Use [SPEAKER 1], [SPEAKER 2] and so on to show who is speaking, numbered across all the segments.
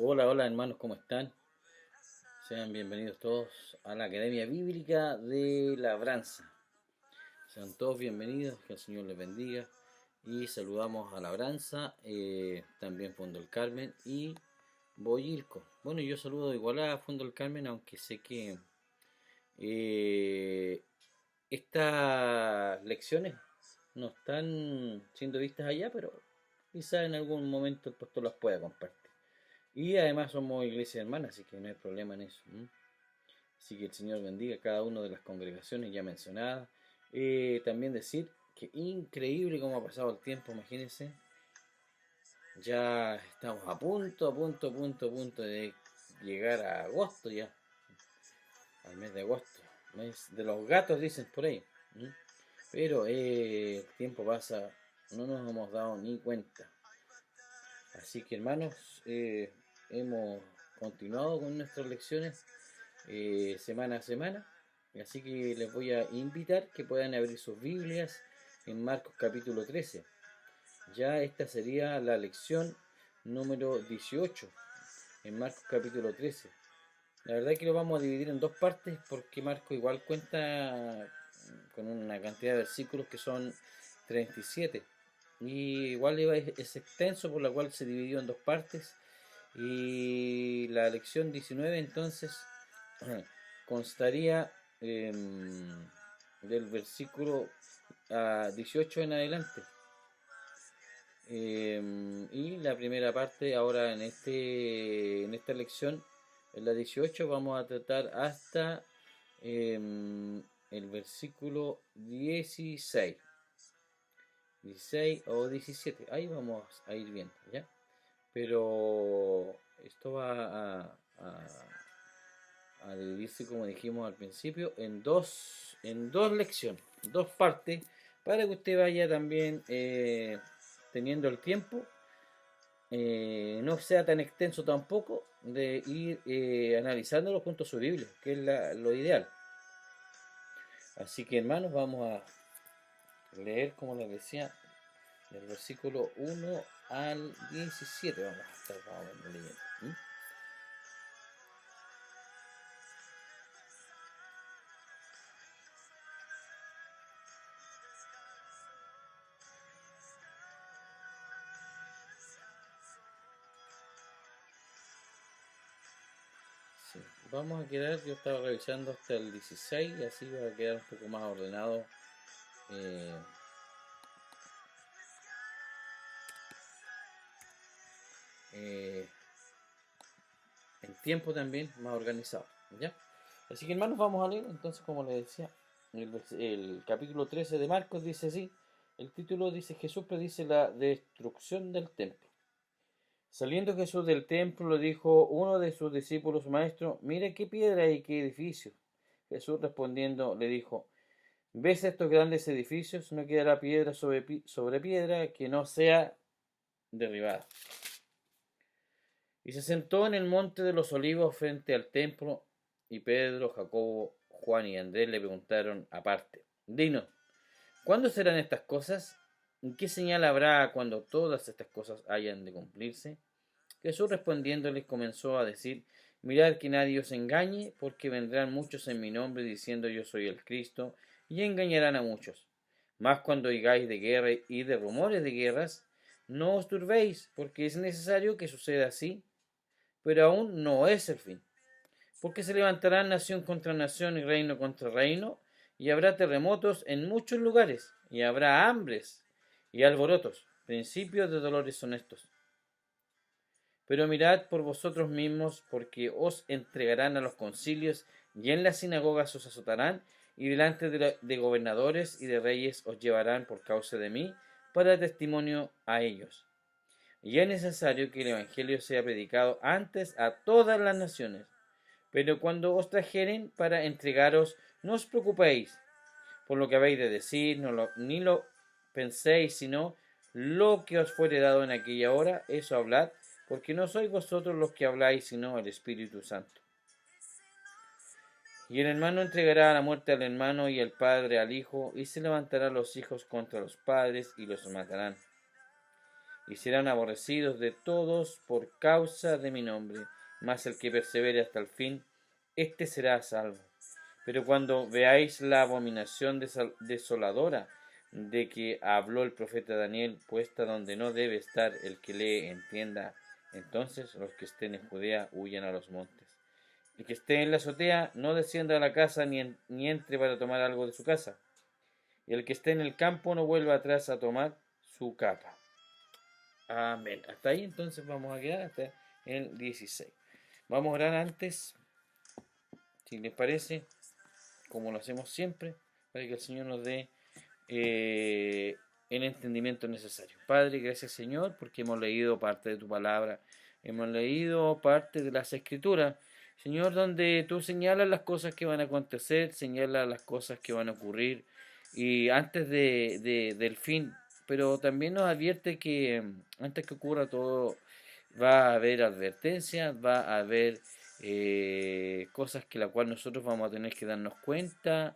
[SPEAKER 1] Hola, hola hermanos, ¿cómo están? Sean bienvenidos todos a la Academia Bíblica de Labranza. Sean todos bienvenidos, que el Señor les bendiga. Y saludamos a Labranza, también Fondo el Carmen y Boyilco. Bueno, yo saludo igual a Fondo el Carmen, aunque sé que eh, estas lecciones no están siendo vistas allá, pero quizá en algún momento el pastor las pueda compartir. Y además somos iglesia hermana, así que no hay problema en eso. Así que el Señor bendiga a cada una de las congregaciones ya mencionadas. También decir que increíble cómo ha pasado el tiempo, imagínense. Ya estamos a punto de llegar a agosto ya, al mes de agosto. Mes de los gatos dicen por ahí. Pero el tiempo pasa, no nos hemos dado ni cuenta. Así que hermanos, hemos continuado con nuestras lecciones semana a semana. Así que les voy a invitar que puedan abrir sus Biblias en Marcos capítulo 13. Ya esta sería la lección número 18 en Marcos capítulo 13. La verdad es que lo vamos a dividir en dos partes porque Marcos igual cuenta con una cantidad de versículos que son 37. Y igual es extenso, por la cual se dividió en dos partes. Y la lección 19 entonces constaría del versículo 18 en adelante. Y la primera parte ahora en esta lección, en la 18, vamos a tratar hasta el versículo 16 o 17. Ahí vamos a ir bien, ¿ya? Pero esto va a dividirse, como dijimos al principio, en dos lecciones, dos partes, para que usted vaya también teniendo el tiempo, no sea tan extenso tampoco, de ir analizándolo junto a su Biblia, que es lo ideal. Así que hermanos, vamos a leer, como les decía, del versículo 1 al 17. Vamos a estar leyendo. Sí. Vamos a quedar, yo estaba revisando hasta el 16 y así va a quedar un poco más ordenado, eh, eh, en tiempo también, más organizado, ¿ya? Así que hermanos, vamos a leer entonces, como les decía, el capítulo 13 de Marcos dice así, el título dice: Jesús predice la destrucción del templo. Saliendo Jesús del templo, le dijo uno de sus discípulos: Maestro, mira qué piedra y qué edificio. Jesús respondiendo le dijo: ¿Ves estos grandes edificios? No quedará piedra sobre piedra que no sea derribada. Y se sentó en el monte de los olivos frente al templo, y Pedro, Jacobo, Juan y Andrés le preguntaron aparte: Dinos, ¿cuándo serán estas cosas? ¿Y qué señal habrá cuando todas estas cosas hayan de cumplirse? Jesús respondiendo les comenzó a decir: Mirad que nadie os engañe, porque vendrán muchos en mi nombre diciendo yo soy el Cristo, y engañarán a muchos. Mas cuando oigáis de guerra y de rumores de guerras, no os turbéis, porque es necesario que suceda así, pero aún no es el fin. Porque se levantará nación contra nación y reino contra reino, y habrá terremotos en muchos lugares, y habrá hambres y alborotos, principios de dolores son estos. Pero mirad por vosotros mismos, porque os entregarán a los concilios, y en las sinagogas os azotarán, y delante de gobernadores y de reyes os llevarán por causa de mí, para testimonio a ellos. Y es necesario que el Evangelio sea predicado antes a todas las naciones. Pero cuando os trajeren para entregaros, no os preocupéis por lo que habéis de decir, ni lo penséis, sino lo que os fuere dado en aquella hora, eso hablad, porque no sois vosotros los que habláis, sino el Espíritu Santo. Y el hermano entregará a la muerte al hermano y el padre al hijo, y se levantarán los hijos contra los padres y los matarán. y serán aborrecidos de todos por causa de mi nombre. Mas el que persevere hasta el fin, éste será salvo. Pero cuando veáis la abominación desoladora de que habló el profeta Daniel, puesta donde no debe estar, el que lee entienda, entonces los que estén en Judea huyan a los montes. El que esté en la azotea no descienda a la casa ni entre para tomar algo de su casa. Y el que esté en el campo no vuelva atrás a tomar su capa. Amén. Hasta ahí entonces vamos a quedar hasta el 16. Vamos a orar antes, si les parece, como lo hacemos siempre, para que el Señor nos dé el entendimiento necesario. Padre, gracias Señor, porque hemos leído parte de tu palabra, hemos leído parte de las Escrituras, Señor, donde tú señalas las cosas que van a acontecer, señalas las cosas que van a ocurrir y antes del fin, pero también nos advierte que antes que ocurra todo va a haber advertencias, va a haber cosas que la cual nosotros vamos a tener que darnos cuenta,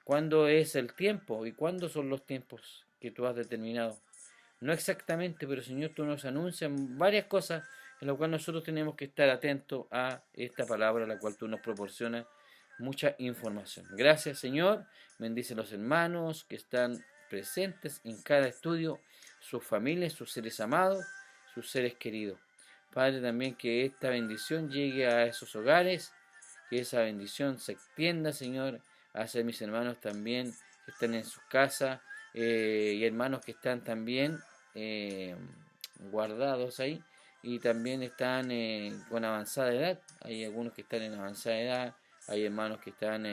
[SPEAKER 1] cuándo es el tiempo y cuándo son los tiempos que tú has determinado. No exactamente, pero Señor, tú nos anuncias varias cosas en las cuales nosotros tenemos que estar atentos a esta palabra, la cual tú nos proporcionas mucha información. Gracias, Señor. Bendice a los hermanos que están presentes en cada estudio, sus familias, sus seres amados, sus seres queridos. Padre, también que esta bendición llegue a esos hogares, que esa bendición se extienda, Señor, hacia mis hermanos también que están en sus casas y hermanos que están también guardados ahí y también están con avanzada edad. Hay algunos que están en avanzada edad, hay hermanos que están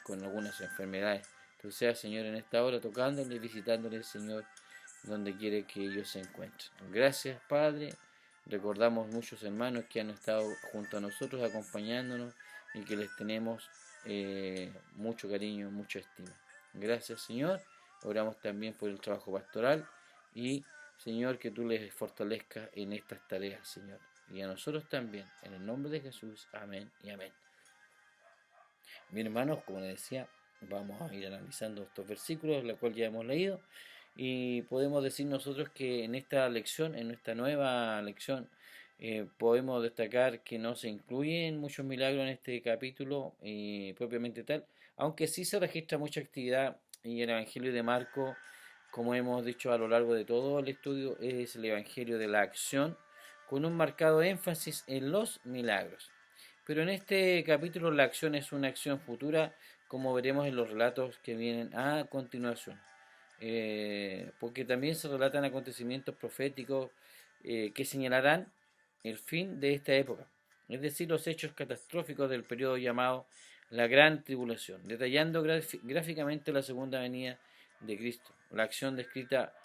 [SPEAKER 1] con algunas enfermedades. Entonces sea, Señor, en esta hora tocándoles, visitándoles, Señor, donde quiere que ellos se encuentren. Gracias, Padre. Recordamos muchos hermanos que han estado junto a nosotros acompañándonos y que les tenemos mucho cariño, mucha estima. Gracias, Señor. Oramos también por el trabajo pastoral y, Señor, que tú les fortalezcas en estas tareas, Señor. Y a nosotros también, en el nombre de Jesús. Amén y amén. Bien, hermanos, como les decía, vamos a ir analizando estos versículos, la cual ya hemos leído. Y podemos decir nosotros que en esta lección, en nuestra nueva lección, podemos destacar que no se incluyen muchos milagros en este capítulo propiamente tal, aunque sí se registra mucha actividad y el Evangelio de Marco, como hemos dicho a lo largo de todo el estudio, es el Evangelio de la acción, con un marcado énfasis en los milagros. Pero en este capítulo la acción es una acción futura, como veremos en los relatos que vienen a continuación. Porque también se relatan acontecimientos proféticos que señalarán el fin de esta época, es decir, los hechos catastróficos del periodo llamado la Gran Tribulación, detallando gráficamente la segunda venida de Cristo. La acción descrita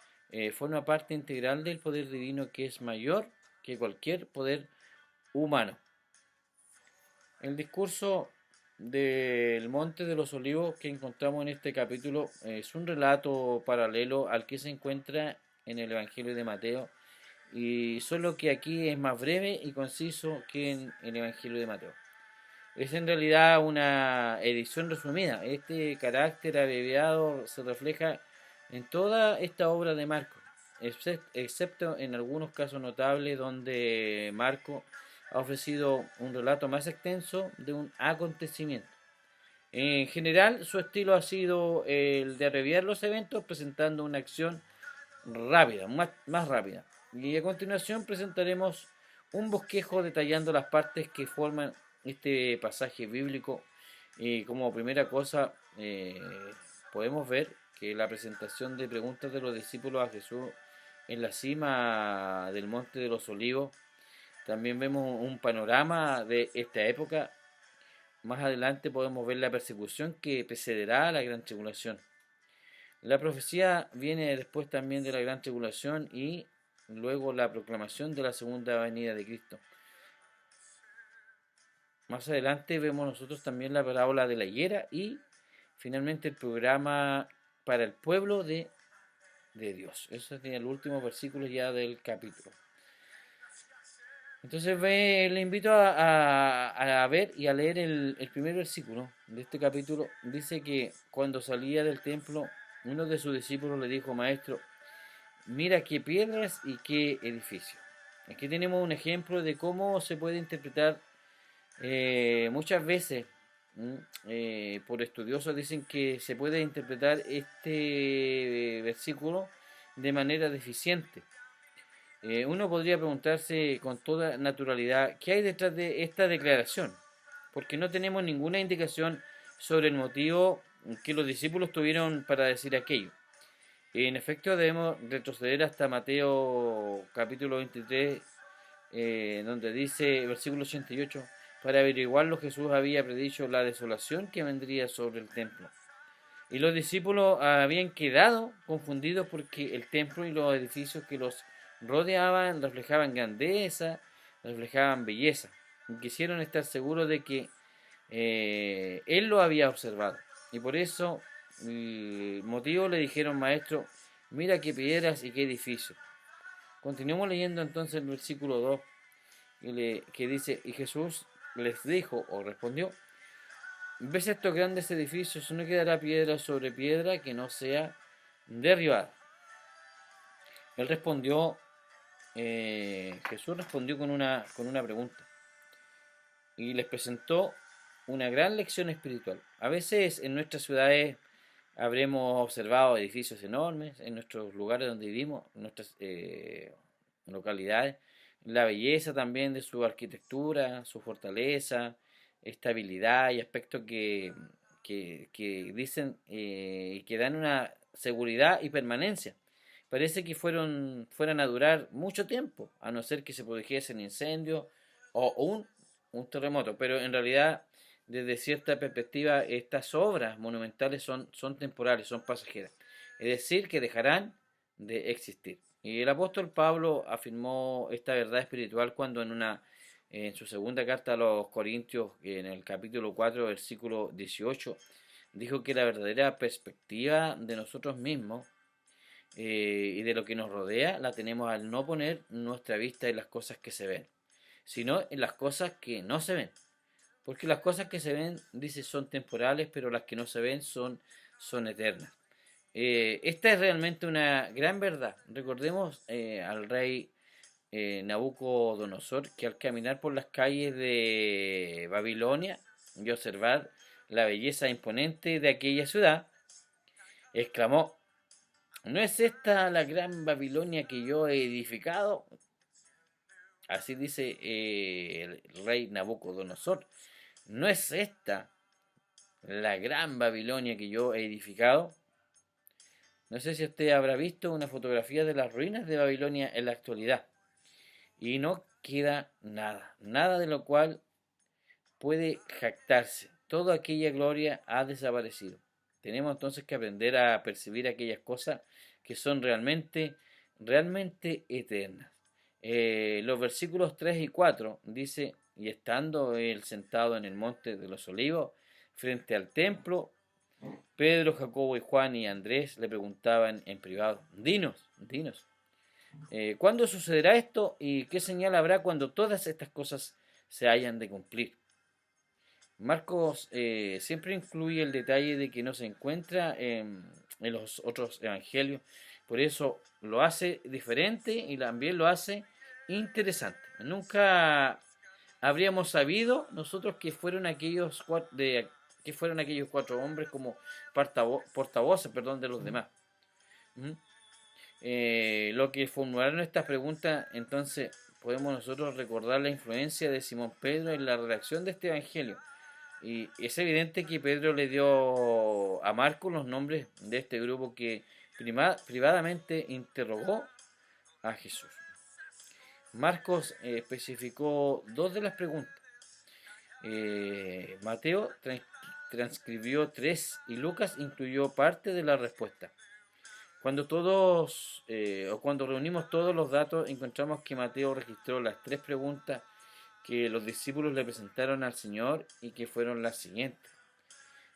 [SPEAKER 1] forma parte integral del poder divino que es mayor que cualquier poder humano. El discurso del Monte de los Olivos que encontramos en este capítulo es un relato paralelo al que se encuentra en el Evangelio de Mateo, y solo que aquí es más breve y conciso que en el Evangelio de Mateo. Es en realidad una edición resumida. Este carácter abreviado se refleja en toda esta obra de Marco, excepto en algunos casos notables donde Marco ha ofrecido un relato más extenso de un acontecimiento. En general, su estilo ha sido el de abreviar los eventos presentando una acción rápida, más rápida. Y a continuación presentaremos un bosquejo detallando las partes que forman este pasaje bíblico. Y como primera cosa, podemos ver que la presentación de preguntas de los discípulos a Jesús en la cima del Monte de los Olivos. También vemos un panorama de esta época. Más adelante podemos ver la persecución que precederá a la gran tribulación. La profecía viene después también de la gran tribulación y luego la proclamación de la segunda venida de Cristo. Más adelante vemos nosotros también la parábola de la higuera y finalmente el programa para el pueblo de Dios. Eso es el último versículo ya del capítulo. Entonces le invito a ver y a leer el primer versículo de este capítulo. Dice que cuando salía del templo, uno de sus discípulos le dijo: Maestro, mira qué piedras y qué edificio. Aquí tenemos un ejemplo de cómo se puede interpretar muchas veces. Por estudiosos dicen que se puede interpretar este versículo de manera deficiente. Uno podría preguntarse con toda naturalidad qué hay detrás de esta declaración, porque no tenemos ninguna indicación sobre el motivo que los discípulos tuvieron para decir aquello. En efecto, debemos retroceder hasta Mateo capítulo 23, donde dice, versículo 88, para averiguarlo Jesús había predicho la desolación que vendría sobre el templo. Y los discípulos habían quedado confundidos porque el templo y los edificios que los rodeaban reflejaban grandeza, reflejaban belleza. Y quisieron estar seguros de que él lo había observado. Y por eso, el motivo le dijeron, maestro, mira qué piedras y qué edificios. Continuemos leyendo entonces el versículo 2, que dice, y Jesús les dijo o respondió, ¿ves estos grandes edificios? No quedará piedra sobre piedra que no sea derribada. Él respondió, Jesús respondió con una pregunta y les presentó una gran lección espiritual. A veces en nuestras ciudades habremos observado edificios enormes, en nuestros lugares donde vivimos, en nuestras localidades, la belleza también de su arquitectura, su fortaleza, estabilidad y aspectos que dicen que dan una seguridad y permanencia. Parece que fueran a durar mucho tiempo, a no ser que se produjesen incendios o un terremoto, pero en realidad desde cierta perspectiva estas obras monumentales son temporales, son pasajeras, es decir, que dejarán de existir. Y el apóstol Pablo afirmó esta verdad espiritual cuando en su segunda carta a los Corintios, en el capítulo 4, versículo 18, dijo que la verdadera perspectiva de nosotros mismos y de lo que nos rodea la tenemos al no poner nuestra vista en las cosas que se ven, sino en las cosas que no se ven. Porque las cosas que se ven, dice, son temporales, pero las que no se ven son eternas. Esta es realmente una gran verdad. Recordemos al rey Nabucodonosor, que al caminar por las calles de Babilonia y observar la belleza imponente de aquella ciudad, exclamó, ¿no es esta la gran Babilonia que yo he edificado? Así dice el rey Nabucodonosor. ¿No es esta la gran Babilonia que yo he edificado? No sé si usted habrá visto una fotografía de las ruinas de Babilonia en la actualidad. Y no queda nada, nada de lo cual puede jactarse. Toda aquella gloria ha desaparecido. Tenemos entonces que aprender a percibir aquellas cosas que son realmente eternas. Los versículos 3 y 4 dice, y estando él sentado en el monte de los olivos, frente al templo, Pedro, Jacobo y Juan y Andrés le preguntaban en privado, dinos, ¿cuándo sucederá esto y qué señal habrá cuando todas estas cosas se hayan de cumplir? Marcos siempre incluye el detalle de que no se encuentra en los otros evangelios, por eso lo hace diferente y también lo hace interesante. Nunca habríamos sabido nosotros que fueron que fueron aquellos cuatro hombres como portavoces, de los demás. ¿Mm? Lo que formularon estas preguntas, entonces podemos nosotros recordar la influencia de Simón Pedro en la redacción de este evangelio. Y es evidente que Pedro le dio a Marcos los nombres de este grupo que privadamente interrogó a Jesús. Marcos especificó dos de las preguntas. Mateo transcribió tres y Lucas incluyó parte de la respuesta. Cuando reunimos todos los datos, encontramos que Mateo registró las tres preguntas que los discípulos le presentaron al Señor y que fueron las siguientes.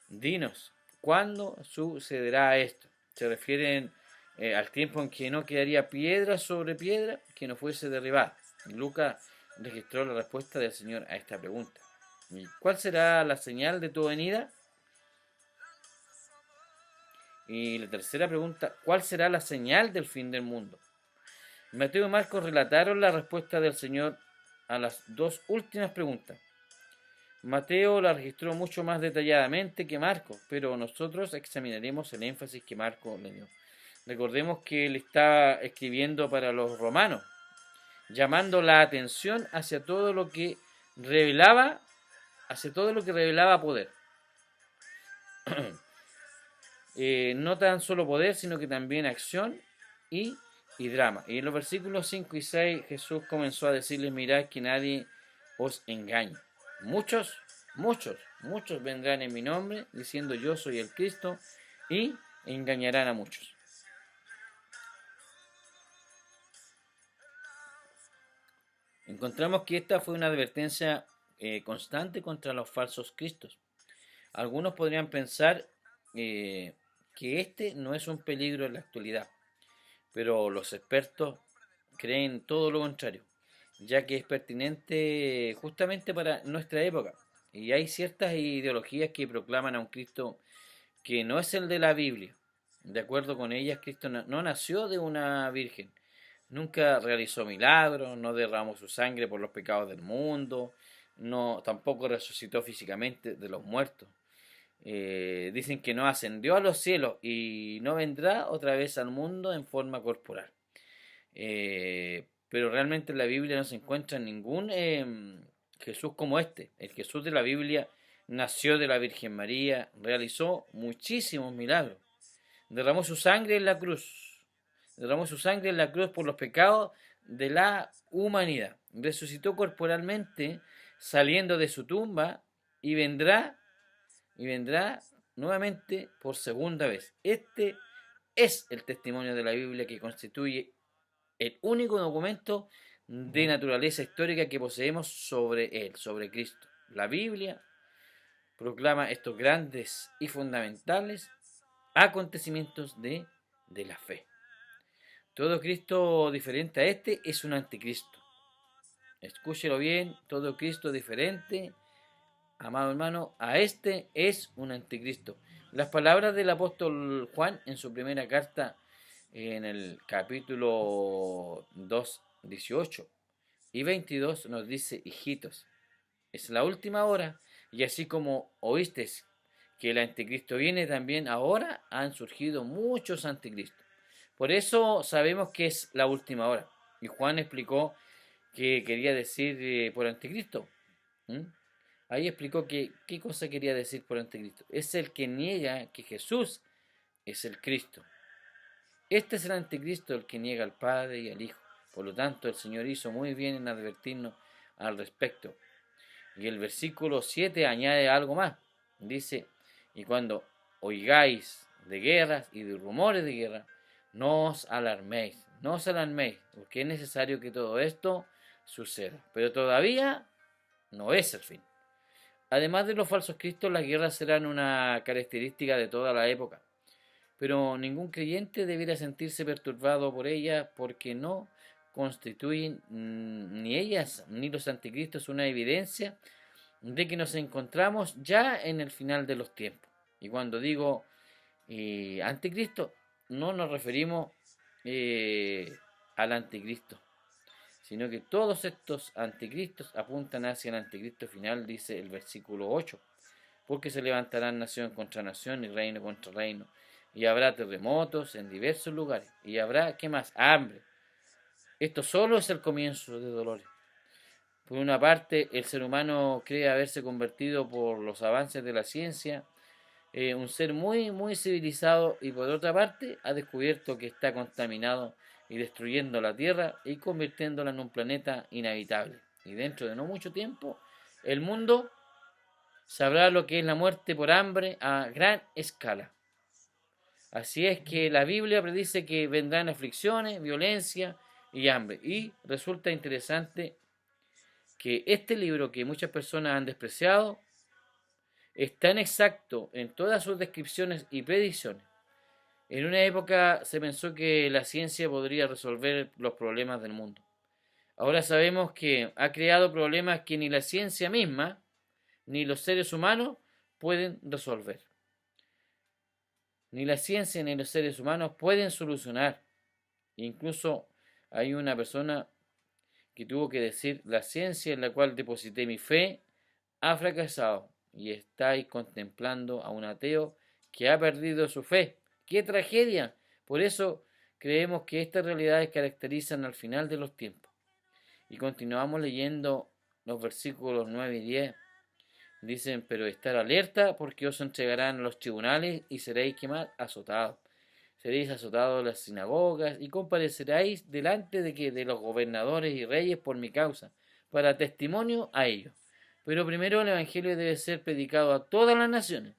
[SPEAKER 1] Dinos, ¿cuándo sucederá esto? Se refieren al tiempo en que no quedaría piedra sobre piedra que no fuese derribada. Lucas registró la respuesta del Señor a esta pregunta. ¿Y cuál será la señal de tu venida? Y la tercera pregunta, ¿cuál será la señal del fin del mundo? Mateo y Marcos relataron la respuesta del Señor a las dos últimas preguntas. Mateo la registró mucho más detalladamente que Marcos, pero nosotros examinaremos el énfasis que Marcos le dio. Recordemos que él está escribiendo para los romanos, llamando la atención hacia todo lo que revelaba, poder. No tan solo poder, sino que también acción y drama. Y en los versículos 5 y 6 Jesús comenzó a decirles, mirad que nadie os engañe. Muchos vendrán en mi nombre diciendo yo soy el Cristo y engañarán a muchos. Encontramos que esta fue una advertencia constante contra los falsos cristos. Algunos podrían pensar que este no es un peligro en la actualidad, pero los expertos creen todo lo contrario, ya que es pertinente justamente para nuestra época. Y hay ciertas ideologías que proclaman a un Cristo que no es el de la Biblia. De acuerdo con ellas, Cristo no nació de una virgen, nunca realizó milagros, no derramó su sangre por los pecados del mundo, no tampoco resucitó físicamente de los muertos. Dicen que no ascendió a los cielos y no vendrá otra vez al mundo en forma corporal. Pero realmente en la Biblia no se encuentra ningún Jesús como este. El Jesús de la Biblia nació de la Virgen María, realizó muchísimos milagros, derramó su sangre en la cruz, por los pecados de la humanidad, resucitó corporalmente saliendo de su tumba y vendrá nuevamente por segunda vez. Este es el testimonio de la Biblia que constituye el único documento de naturaleza histórica que poseemos sobre él, sobre Cristo. La Biblia proclama estos grandes y fundamentales acontecimientos de la fe. Todo Cristo diferente a este es un anticristo. Escúchelo bien, todo Cristo diferente, amado hermano, a este es un anticristo. Las palabras del apóstol Juan en su primera carta, en el capítulo 2, 18 y 22, nos dice, hijitos, es la última hora, y así como oísteis que el anticristo viene, también ahora han surgido muchos anticristos. Por eso sabemos que es la última hora. Y Juan explicó qué quería decir por anticristo. Ahí explicó qué cosa quería decir por anticristo. Es el que niega que Jesús es el Cristo. Este es el anticristo, el que niega al Padre y al Hijo. Por lo tanto, el Señor hizo muy bien en advertirnos al respecto. Y el versículo 7 añade algo más. Dice, y cuando oigáis de guerras y de rumores de guerra, no os alarméis, porque es necesario que todo esto suceda. Pero todavía no es el fin. Además de los falsos cristos, las guerras serán una característica de toda la época. Pero ningún creyente debiera sentirse perturbado por ellas, porque no constituyen ni ellas ni los anticristos una evidencia de que nos encontramos ya en el final de los tiempos. Y cuando digo anticristo, no nos referimos al anticristo, sino que todos estos anticristos apuntan hacia el anticristo final, dice el versículo 8, porque se levantarán nación contra nación y reino contra reino, y habrá terremotos en diversos lugares, y habrá, ¿qué más? Hambre. Esto solo es el comienzo de dolores. Por una parte, el ser humano cree haberse convertido por los avances de la ciencia un ser muy, muy civilizado, y por otra parte ha descubierto que está contaminado y destruyendo la Tierra y convirtiéndola en un planeta inhabitable. Y dentro de no mucho tiempo, el mundo sabrá lo que es la muerte por hambre a gran escala. Así es que la Biblia predice que vendrán aflicciones, violencia y hambre. Y resulta interesante que este libro, que muchas personas han despreciado, es tan exacto en todas sus descripciones y predicciones. En una época se pensó que la ciencia podría resolver los problemas del mundo. Ahora sabemos que ha creado problemas que ni la ciencia misma ni los seres humanos pueden resolver. Ni la ciencia ni los seres humanos pueden solucionar. Incluso hay una persona que tuvo que decir, la ciencia en la cual deposité mi fe ha fracasado y estáis contemplando a un ateo que ha perdido su fe. ¡Qué tragedia! Por eso creemos que estas realidades caracterizan al final de los tiempos. Y continuamos leyendo los versículos 9 y 10. Dicen, pero estar alerta porque os entregarán a los tribunales y seréis azotados. Seréis azotados en las sinagogas y compareceréis delante de los gobernadores y reyes por mi causa, para testimonio a ellos. Pero primero el Evangelio debe ser predicado a todas las naciones.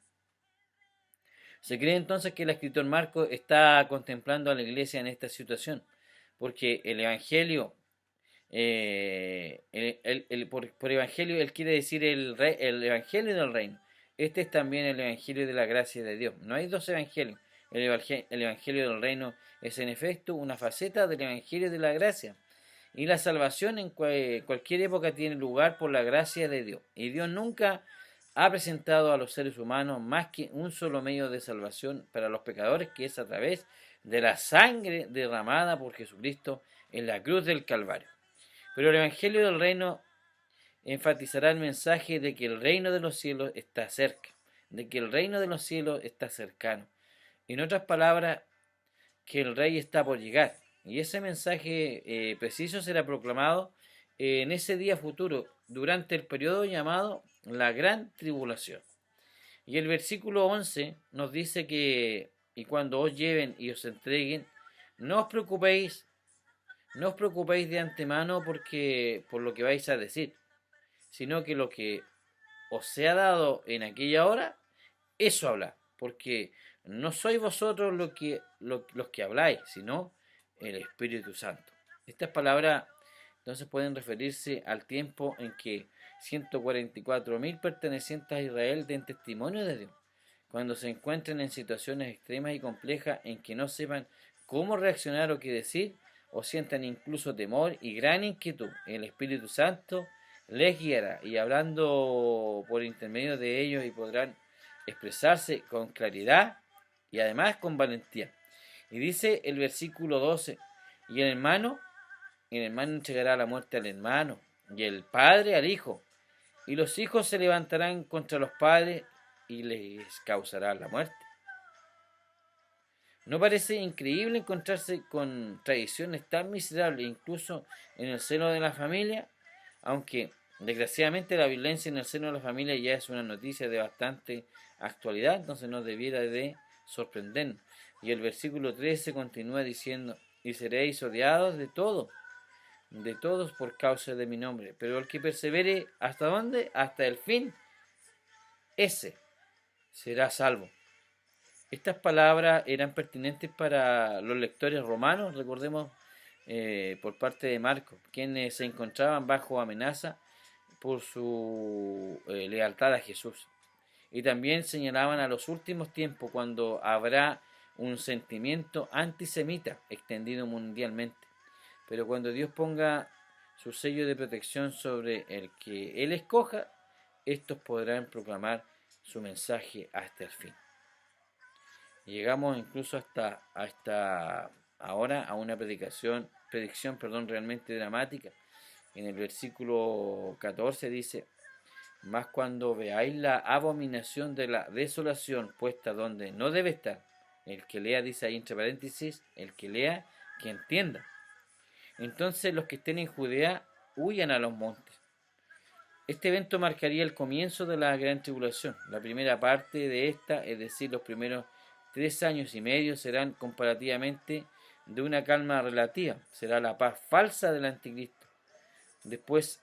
[SPEAKER 1] Se cree entonces que el escritor Marcos está contemplando a la iglesia en esta situación, porque el Evangelio, por Evangelio, él quiere decir el Evangelio del reino. Este es también el Evangelio de la gracia de Dios. No hay dos Evangelios. El Evangelio del reino es en efecto una faceta del Evangelio de la gracia. Y la salvación en cualquier época tiene lugar por la gracia de Dios. Y Dios nunca ha presentado a los seres humanos más que un solo medio de salvación para los pecadores, que es a través de la sangre derramada por Jesucristo en la cruz del Calvario. Pero el Evangelio del reino enfatizará el mensaje de que el reino de los cielos está cerca, de que el reino de los cielos está cercano. En otras palabras, que el rey está por llegar. Y ese mensaje preciso será proclamado en ese día futuro, durante el periodo llamado la Gran Tribulación. Y el versículo 11 nos dice que, y cuando os lleven y os entreguen, no os preocupéis de antemano por lo que vais a decir, sino que lo que os sea dado en aquella hora, eso habla, porque no sois vosotros los que habláis, sino el Espíritu Santo. Estas palabras entonces pueden referirse al tiempo en que 144.000 pertenecientes a Israel den testimonio de Dios, cuando se encuentren en situaciones extremas y complejas en que no sepan cómo reaccionar o qué decir, o sientan incluso temor y gran inquietud. El Espíritu Santo les guiará y hablando por intermedio de ellos y podrán expresarse con claridad y además con valentía. Y dice el versículo 12, y el hermano entregará la muerte al hermano, y el padre al hijo, y los hijos se levantarán contra los padres y les causará la muerte. ¿No parece increíble encontrarse con tradiciones tan miserables incluso en el seno de la familia? Aunque desgraciadamente la violencia en el seno de la familia ya es una noticia de bastante actualidad, entonces no debiera de sorprendernos. Y el versículo 13 continúa diciendo, y seréis odiados de todos por causa de mi nombre, pero el que persevere, ¿hasta dónde? Hasta el fin, ese será salvo. Estas palabras eran pertinentes para los lectores romanos, recordemos, por parte de Marcos, quienes se encontraban bajo amenaza por su lealtad a Jesús. Y también señalaban a los últimos tiempos, cuando habrá un sentimiento antisemita extendido mundialmente. Pero cuando Dios ponga su sello de protección sobre el que Él escoja, estos podrán proclamar su mensaje hasta el fin. Llegamos incluso hasta ahora a una predicción realmente dramática. En el versículo 14 dice, mas cuando veáis la abominación de la desolación puesta donde no debe estar, el que lea, dice ahí entre paréntesis, el que lea, que entienda. Entonces los que estén en Judea huyan a los montes. Este evento marcaría el comienzo de la gran tribulación. La primera parte de esta, es decir, los primeros 3 años y medio, serán comparativamente de una calma relativa. Será la paz falsa del anticristo. Después,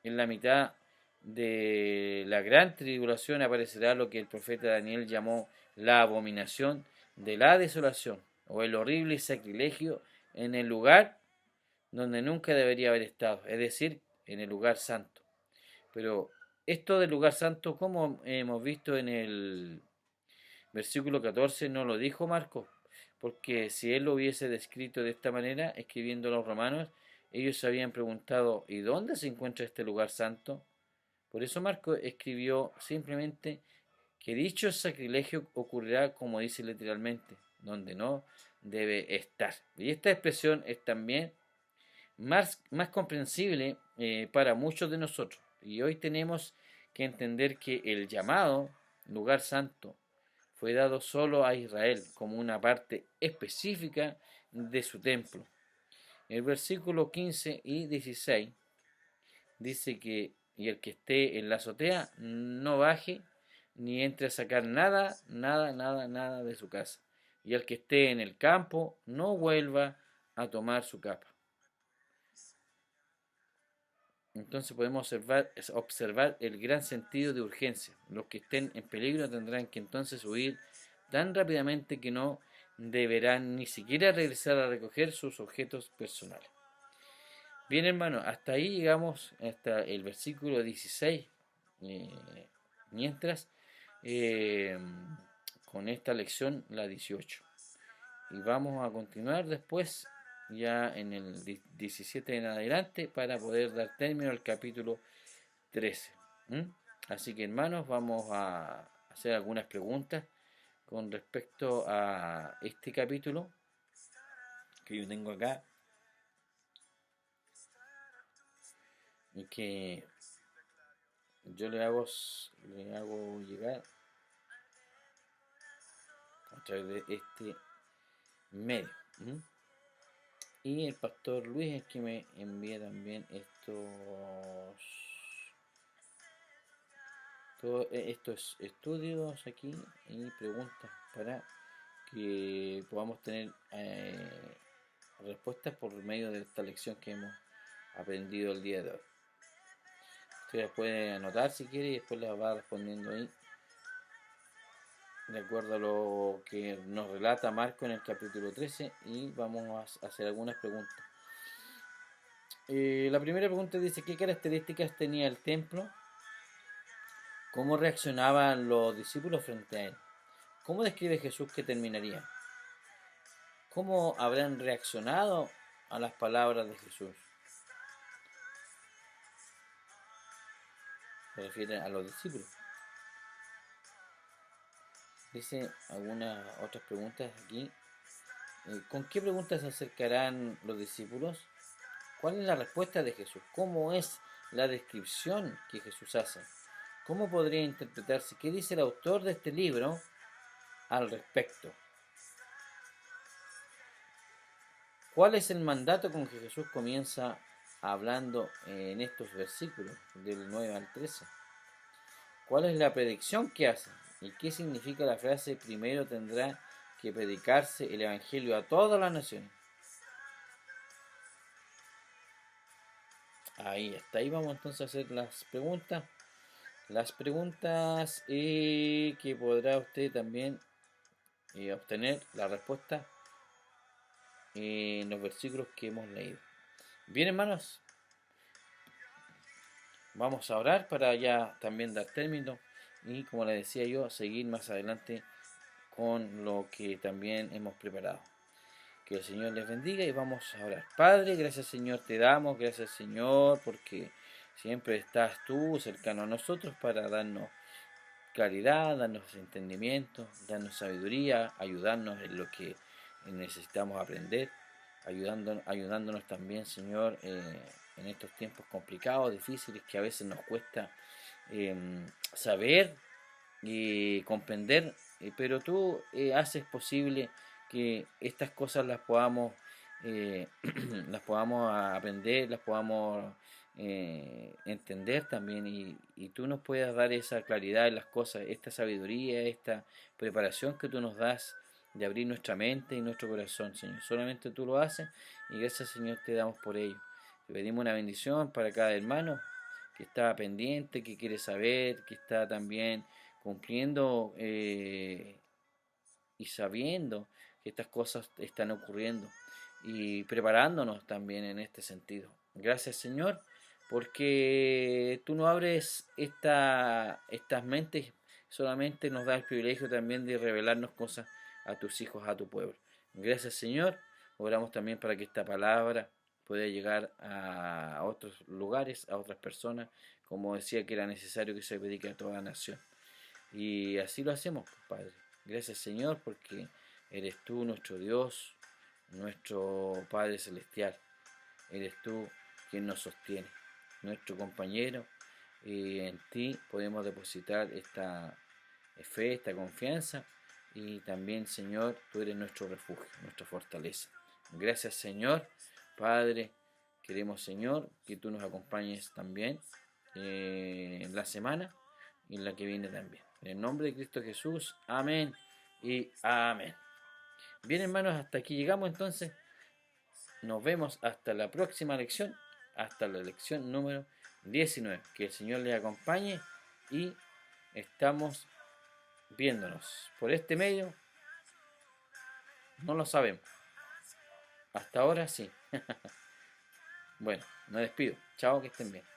[SPEAKER 1] en la mitad de la gran tribulación, aparecerá lo que el profeta Daniel llamó la abominación de la desolación, o el horrible sacrilegio en el lugar donde nunca debería haber estado, es decir, en el lugar santo. Pero esto del lugar santo, como hemos visto en el versículo 14, no lo dijo Marcos, porque si él lo hubiese descrito de esta manera, escribiendo a los romanos, ellos se habían preguntado, ¿y dónde se encuentra este lugar santo? Por eso Marcos escribió simplemente que dicho sacrilegio ocurrirá como dice literalmente, donde no debe estar. Y esta expresión es también más comprensible para muchos de nosotros. Y hoy tenemos que entender que el llamado lugar santo fue dado solo a Israel como una parte específica de su templo. El versículo 15 y 16 dice que y el que esté en la azotea no baje ni entre a sacar nada de su casa. Y el que esté en el campo no vuelva a tomar su capa. Entonces podemos observar el gran sentido de urgencia. Los que estén en peligro tendrán que entonces huir tan rápidamente que no deberán ni siquiera regresar a recoger sus objetos personales. Bien, hermano, hasta ahí llegamos, hasta el versículo 16. Mientras, eh, con esta lección, la 18. Y vamos a continuar después, ya en el 17 en adelante, para poder dar término al capítulo 13. Así que, hermanos, vamos a hacer algunas preguntas con respecto a este capítulo que yo tengo acá y que yo le hago llegar a través de este medio. Y el pastor Luis es que me envía también estos estudios aquí y preguntas para que podamos tener respuestas por medio de esta lección que hemos aprendido el día de hoy. Usted las puede anotar si quiere y después las va respondiendo ahí de acuerdo a lo que nos relata Marco en el capítulo 13 y vamos a hacer algunas preguntas. La primera pregunta dice: ¿qué características tenía el templo? ¿Cómo reaccionaban los discípulos frente a él? ¿Cómo describe Jesús que terminaría? ¿Cómo habrán reaccionado a las palabras de Jesús? Se refiere a los discípulos. Dice algunas otras preguntas aquí. ¿Con qué preguntas se acercarán los discípulos? ¿Cuál es la respuesta de Jesús? ¿Cómo es la descripción que Jesús hace? ¿Cómo podría interpretarse? ¿Qué dice el autor de este libro al respecto? ¿Cuál es el mandato con que Jesús comienza hablando en estos versículos del 9 al 13? ¿Cuál es la predicción que hace? ¿Y qué significa la frase: primero tendrá que predicarse el evangelio a todas las naciones? Ahí, hasta ahí vamos entonces a hacer las preguntas. Las preguntas que podrá usted también obtener la respuesta en los versículos que hemos leído. Bien, hermanos, vamos a orar para ya también dar término y, como les decía yo, seguir más adelante con lo que también hemos preparado. Que el Señor les bendiga y vamos a orar. Padre, gracias Señor te damos, gracias Señor porque siempre estás tú cercano a nosotros para darnos claridad, darnos entendimiento, darnos sabiduría, ayudarnos en lo que necesitamos aprender, ayudándonos también Señor en estos tiempos complicados, difíciles, que a veces nos cuesta saber y comprender, pero tú haces posible que estas cosas las podamos las podamos aprender, las podamos entender también y tú nos puedas dar esa claridad en las cosas, esta sabiduría, esta preparación que tú nos das de abrir nuestra mente y nuestro corazón, Señor. Solamente tú lo haces y gracias, Señor, te damos por ello. Te pedimos una bendición para cada hermano que está pendiente, que quiere saber, que está también cumpliendo y sabiendo que estas cosas están ocurriendo y preparándonos también en este sentido. Gracias, Señor, porque tú no abres estas mentes, solamente nos da el privilegio también de revelarnos cosas a tus hijos, a tu pueblo. Gracias, Señor. Oramos también para que esta palabra pueda llegar a otros lugares, a otras personas, como decía que era necesario que se predique a toda la nación. Y así lo hacemos, Padre. Gracias, Señor, porque eres tú nuestro Dios, nuestro Padre Celestial. Eres tú quien nos sostiene, nuestro compañero. Y en ti podemos depositar esta fe, esta confianza. Y también, Señor, tú eres nuestro refugio, nuestra fortaleza. Gracias, Señor. Padre, queremos, Señor, que tú nos acompañes también en la semana y en la que viene también. En el nombre de Cristo Jesús. Amén y amén. Bien, hermanos, hasta aquí llegamos entonces. Nos vemos hasta la próxima lección, hasta la lección número 19. Que el Señor les acompañe y estamos viéndonos por este medio. No lo sabemos. Hasta ahora sí. Bueno, me despido. Chao, que estén bien.